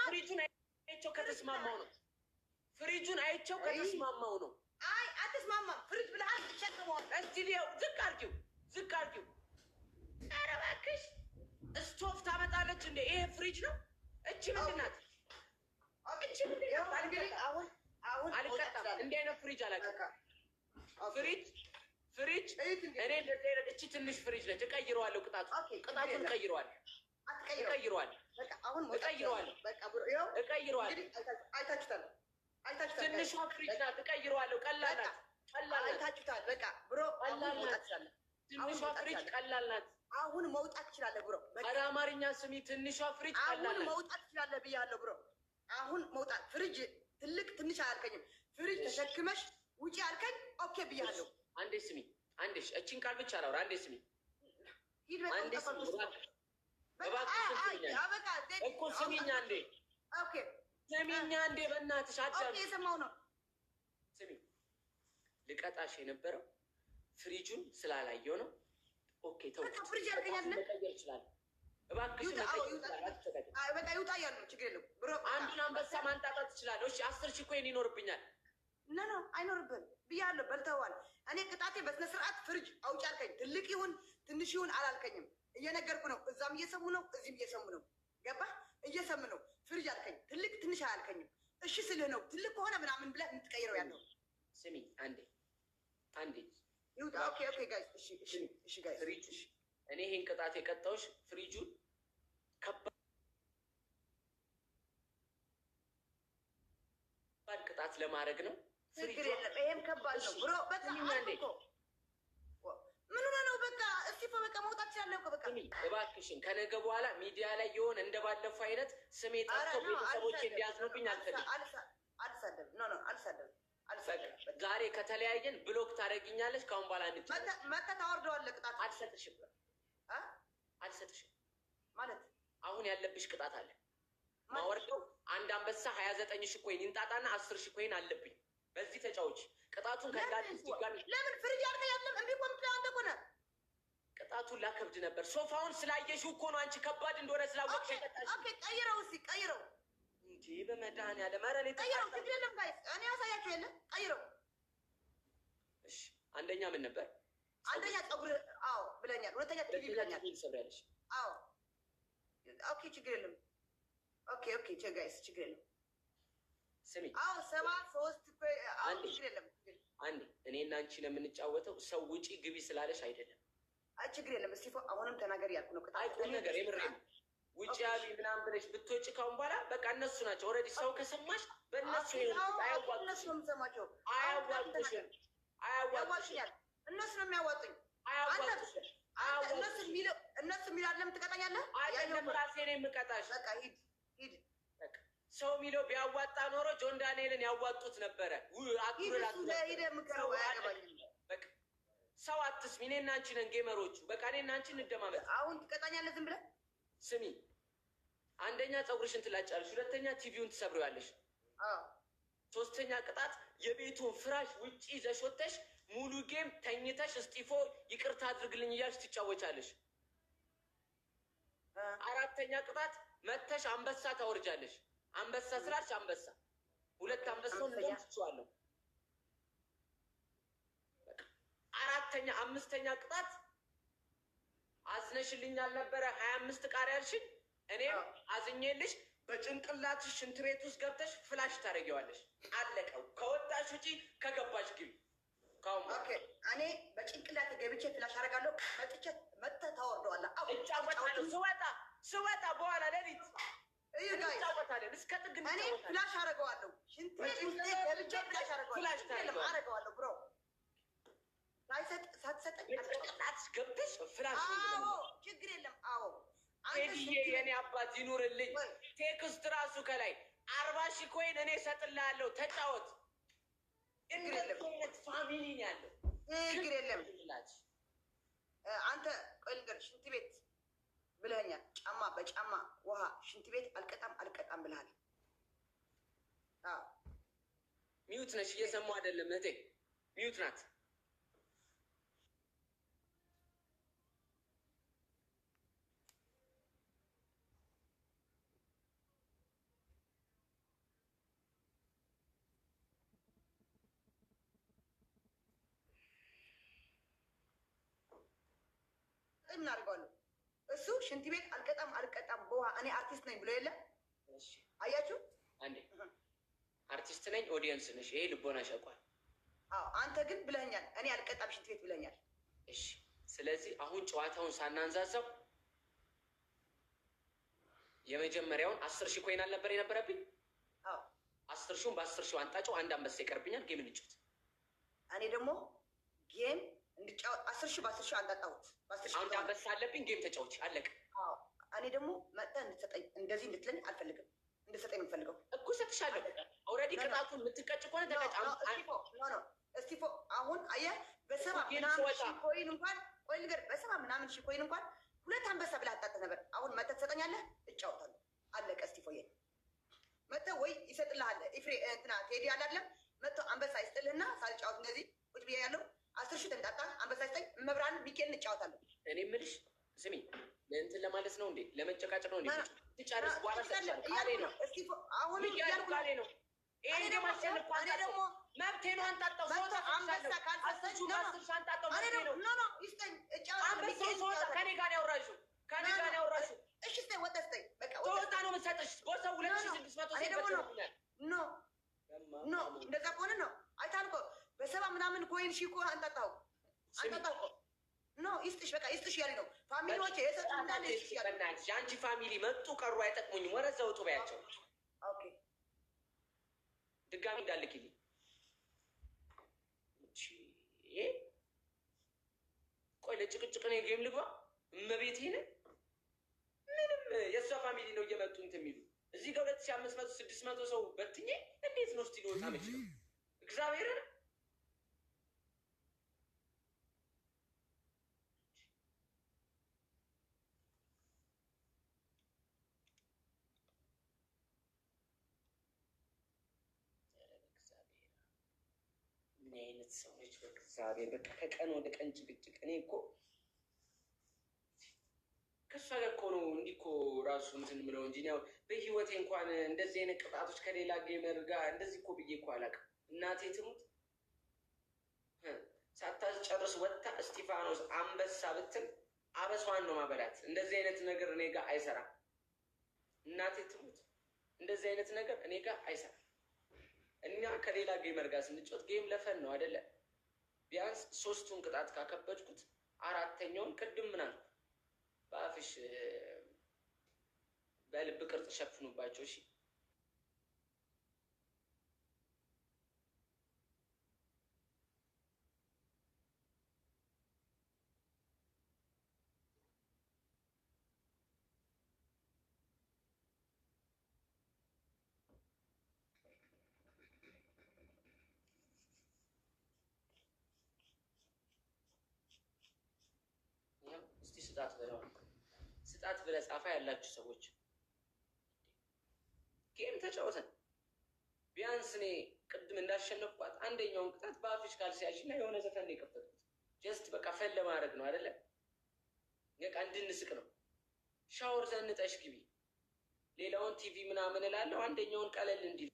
ፍሪጁን አይቼው ከተስማማው ነው። ፍሪጁን አይቼው ከተስማማው ነው። አይ አትስማማም። ፍሪጅ ብለሃል ትሸክመዋል። እስቲ ሊያው ዝቅ አድርጊው፣ ዝቅ አድርጊው። ኧረ እባክሽ ስቶቭ ታመጣለች እንዴ? ይሄ ፍሪጅ ነው? እቺ ምንድን ናት? እቺ ምንድን ናት? አሁን አልቀጣም። እንዲህ አይነት ፍሪጅ አላውቅም። ፍሪጅ እኔ እንደዚህ አይነት እቺ ትንሽ ፍሪጅ ነች። እቀይረዋለሁ። ቅጣቱን እቀይረዋለሁ። ትንሿ ፍሪጅ ናት። እቀይረዋለሁ። ቀላል ናት። አይታችሁታል። በቃ ብሮ ትንሿ ፍሪጅ ቀላል ናት። አሁን መውጣት ትችላለህ ብሮ። ኧረ አማርኛ ስሚ። ትንሿ ፍሪጅ ቀላል ናት። አሁን መውጣት ትችላለህ ብያለሁ ብሮ። አሁን መውጣት ፍሪጅ ትልቅ ትንሽ አያልከኝም። ፍሪጅ ተሸክመሽ ውጪ አልከኝ። ኦኬ ብያለሁ። አንዴ ስሚ። አንዴ እቺን ቃል ብቻ ላውራ። አንዴ ስሚ። አንዴ ስሚ እኮ ስሚኝ አንዴ። ኦኬ ስሚኝ አንዴ በእናትሽ አዳም። የሰማው ነው። ስሚ ልቀጣሽ የነበረው ፍሪጁን ስላላየው ነው። ኦኬ ተው። ፍሪጅ ያልከኛል። መቀየር ይችላል። እባክሽ በቃ ይውጣ ያለው ችግር የለም ብሮ። አንዱን አንበሳ ማንጣጣት ትችላለህ። እሺ 10 ሺህ ኮይን ይኖርብኛል። ኖ አይኖርብህም ብያለሁ። በልተዋል። እኔ ቅጣቴ በስነ ስርዓት ፍሪጅ አውጪ አልከኝ። ትልቅ ይሁን ትንሽ ይሁን አላልከኝም። እየነገርኩ ነው። እዛም እየሰሙ ነው፣ እዚህም እየሰሙ ነው። ገባህ? እየሰሙ ነው። ፍሪጅ አልከኝ። ትልቅ ትንሽ አያልከኝም። እሺ ስልህ ነው። ትልቅ ከሆነ ምናምን ብለህ የምትቀይረው ያለው። ስሚ አንዴ ይውጣ። ኦኬ ጋይስ። እሺ ጋይስ። ፍሪጅ እኔ ይሄን ቅጣት የቀጣሁሽ ፍሪጁን ከባድ ቅጣት ለማድረግ ነው። ችግር የለም። ይሄም ከባድ ነው ብሮ። በቃ ምን ሆነ ነው? በቃ እስቲፎ በቃ መውጣት ይችላል። በቃ እባክሽን ከነገ በኋላ ሚዲያ ላይ የሆነ እንደባለፈው አይነት ስሜ ጠርቶ ቤተሰቦቼ እንዲያዝኑብኝ አልፈልግም። አልሳደብም። ዛሬ ከተለያየን ብሎክ ታደርጊኛለሽ። ከአሁን በኋላ መተህ ታወርደዋለህ። ቅጣት አልሰጥሽም ማለት አሁን ያለብሽ ቅጣት አለ። ማወርደው አንድ አንበሳ 29 ሺህ ኮይን ይንጣጣና 10 ሺህ ኮይን አለብኝ። በዚህ ተጫዎች ቅጣቱን ከዳዲስ ጋር ለምን ፍሪጅ አልከ ያለም እንዴ? ቆምጥ አንተ ኮነ ቅጣቱን ላከብድ ነበር። ሶፋውን ስላየሽው እኮ ነው አንቺ ከባድ እንደሆነ ስላወቅሽ የቀጣሽ። ኦኬ ቀይረው እንዴ በመድኃኒዓለም ኧረ እኔ ቀይረው። ችግር የለም ጋይስ፣ እኔ ያሳያችሁ የለ ቀይረው። እሺ አንደኛ ምን ነበር? አንደኛ ፀጉር ብለኛል። ሁለተኛ ቲቪ ብለኛል። ሰብሪያለሽ። ኦኬ ችግር የለም። ኦኬ ጋይስ ችግር የለም። ስሚ 73 ችግር የለም። አንዴ እኔና አንቺ ነው የምንጫወተው። ሰው ውጪ ግቢ ስላለሽ አይደለም። ችግር የለም። እስቲ አሁንም ተናገር ያልኩ ነው። ቁም ነገር የምሬ ነው። ውጪ ያሉ ምናምን ብለሽ ብትወጪ ካሁን በኋላ በቃ እነሱ ናቸው ኦልሬዲ። ሰው ከሰማሽ በእነሱ አያዋጡሽም። እነሱ ነው የሚያዋጡኝ። እነሱ የሚለው አለም ትቀጣኛለህ። ራሴ ነው የምቀጣሽ። በቃ ሂድ። ሰው የሚለው ቢያዋጣ ኖሮ ጆን ዳንኤልን ያዋጡት ነበረ። ሰው አትስሚ። እኔና አንቺ ነን ጌመሮቹ። በቃ እኔና አንቺ እንደማመጥ። አሁን ትቀጣኛለህ ዝም ብለህ። ስሚ አንደኛ ፀጉርሽን ትላጫለሽ፣ ሁለተኛ ቲቪውን ትሰብሪዋለሽ፣ ሶስተኛ ቅጣት የቤቱን ፍራሽ ውጭ ይዘሽ ወጥተሽ ሙሉ ጌም ተኝተሽ እስጢፎ ይቅርታ አድርግልኝ እያልሽ ትጫወቻለሽ። አራተኛ ቅጣት መተሽ አንበሳ ታወርጃለሽ። አንበሳ ስላልሽ አንበሳ 2 አንበሳውን ለምትችዋለሁ። አምስተኛ ቅጣት አዝነሽልኛል ነበረ 25 ቃሪያ ያልሽኝ። እኔም አዝኜልሽ በጭንቅላትሽ ሽንት ቤት ውስጥ ገብተሽ ፍላሽ ታደርጊዋለሽ። አለቀው። ከወጣሽ ውጪ ከገባሽ ግቢ። እኔ በጭንቅላት ገብቼ ፍላሽ አደርጋለሁ። መተህ ታወርደዋለህ። ስወጣ በኋላ ሌሊት እንጫወታለን። እስከ ጥግ እኔ ፍላሽ አደርገዋለሁ። ሽንት ቤት ውስጥ ገብቼ ፍላሽ አደርገዋለሁ። ብሮ ሳትሰጠኝ ጭንቅላትሽ ገብተሽ ፍላሽ። ችግር የለም። ቴዲዬ የኔ አባት ይኑርልኝ። ቴክስት ራሱ ከላይ 40 ሺህ ኮይን እኔ እሰጥልሃለሁ ተጫወት። ፋሚሊ ያለው ችግር የለም። አንተ ቆይ ልንገርህ፣ ሽንት ቤት ብለኸኛል። ጫማ በጫማ ውሃ ሽንት ቤት አልቀጣም ብለሃል። ሚዩት ነሽ፣ እየሰማሁ አይደለም እህቴ። ሚዩት ናት። ካቃጠኝ ምን አድርገዋለሁ? እሱ ሽንት ቤት አልቀጣም በውሃ እኔ አርቲስት ነኝ ብሎ የለ። አያችሁ፣ አንዴ አርቲስት ነኝ ኦዲየንስ ነሽ። ይሄ ልቦና ሸቋል። አዎ አንተ ግን ብለኸኛል፣ እኔ አልቀጣም ሽንት ቤት ብለኛል። እሺ፣ ስለዚህ አሁን ጨዋታውን ሳናንዛዛው የመጀመሪያውን 10,000 ኮይን አልነበር የነበረብኝ? አዎ 10,000 በ10,000 አንጣጨው አንድ አንበሳ ይቀርብኛል። ጌም እንጫወት። እኔ ደግሞ ጌም እንድጫወት 10,000 በ10,000 አንጣጣሁት። አንድ አንበሳ አለብኝ። ጌም ተጫወች፣ አለቀ። አዎ እኔ ደግሞ መጥተህ እንድትሰጠኝ እንደዚህ እንድትለኝ አልፈልግም። እንድትሰጠኝ የምፈልገው እኮ ሰጥሻለሁ። ኦልሬዲ ቅጣቱን የምትቀጭ ከሆነ ተቀጭ። እስቲፎ አሁን አየህ በሰባ ምናምን ሺህ ኮይን እንኳን ቆይ ንገር፣ በሰባ ምናምን ሺህ ኮይን እንኳን 2 አንበሳ ብለህ አጣጥተህ ነበር። አሁን መጥተህ ትሰጠኛለህ፣ እጫወታለሁ። አለቀ። እስቲፎዬ መጥተህ ወይ ይሰጥልሃል። ኢፍሬ እንትና ቴዲ አላለም መጥተህ አንበሳ ይስጥልህና ሳልጫወት እንደዚህ ቁጭ ብዬ ያለው 10,000 ተንጣጣ አንበሳ ይስጠኝ። መብራን ሚኬልን እጫወታለሁ። እኔ የምልሽ ስሚ፣ ለእንትን ለማለት ነው እንዴ? ለመጨቃጨቅ ነው እንዴ? ትጨርስ በኋላ ቃሌ ነው። እስቲፎ አሁን ቃሌ ነው። ይሄ ደግሞ አሸንፍ። እኔ ደግሞ መብቴ ነው። አንጣጣው ሰው አንበሳ ካልፈሰችሁ ማስተር አንጣጣው መብቴ ነው። ኖ ይስጠኝ፣ እጫወት። አንበሳው ሰው ከኔ ጋር ያወራሽው ከኔ ጋር ያወራሽው። እሺ ስጠኝ፣ ወጣ ስጠኝ። በቃ ወጣ ነው የምትሰጥሽ። ቦታው 2,600 ኖ እንደዛ ከሆነ ነው አይታል እኮ በሰባ ምናምን ኮይን ሺህ እኮ አንጣጣው እኮ ኖ ይስጥሽ፣ በቃ ይስጥሽ ያለኝ ነው። ፋሚሊዎች የሰጡ እንዳለ ይስጥሽ ያለኝ። በእናትሽ የአንቺ ፋሚሊ መጡ ቀሩ አይጠቅሙኝም። ወረዛ ውጡ በያቸው። ኦኬ ድጋሚ እንዳልክልኝ ቆይ፣ ለጭቅጭቅ ነው ጌም ልግባ። እመቤቴን ምንም የእሷ ፋሚሊ ነው እየመጡ እንትን የሚሉ እዚህ ጋር 2,500 600 ሰው በትኜ እንዴት ነው እስቲ ልወጣ የምችለው? እግዚአብሔርን ምን አይነት ሰው ነች? በእግዚአብሔር በቃ ከቀን ወደ ቀን ጭቅጭቅ። እኔ እኮ ከእሷ ጋር እኮ ነው እንዲህ እኮ ራሱ እንትን ምለው እንጂ ያው በህይወቴ እንኳን እንደዚህ አይነት ቅጣቶች ከሌላ ጌመር ጋር እንደዚህ እኮ ብዬ እኮ አላውቅም። እናቴ ትሙት ሳታስጨርስ ወጥታ እስጢፋኖስ አንበሳ ብትል አበሷን ነው ማበላት። እንደዚህ አይነት ነገር እኔ ጋር አይሰራም። እናቴ ትሙት እንደዚህ አይነት ነገር እኔ ጋር አይሰራም። እኛ ከሌላ ጌመር ጋር ስንጫወት ጌም ለፈን ነው አይደለ? ቢያንስ 3ቱን ቅጣት ካከበድኩት 4ተኛውን ቅድም ምን አልኩ? በአፍሽ በልብ ቅርጽ ሸፍኑባቸው። እሺ ስጣት ብለህ ጻፋ ያላችሁ ሰዎች ጌም ተጫወተን። ቢያንስ እኔ ቅድም እንዳሸነፍኳት አንደኛውን ቅጣት በአፍሽ ካልሲያሽ እና የሆነ ዘፈን ነው የከፈትኩት። ጀስት በቃ ፈን ለማድረግ ነው አይደለ? በቃ እንድንስቅ ነው። ሻወር ዘንጠሽ ግቢ፣ ሌላውን ቲቪ ምናምን እላለሁ። አንደኛውን ቀለል እንዲል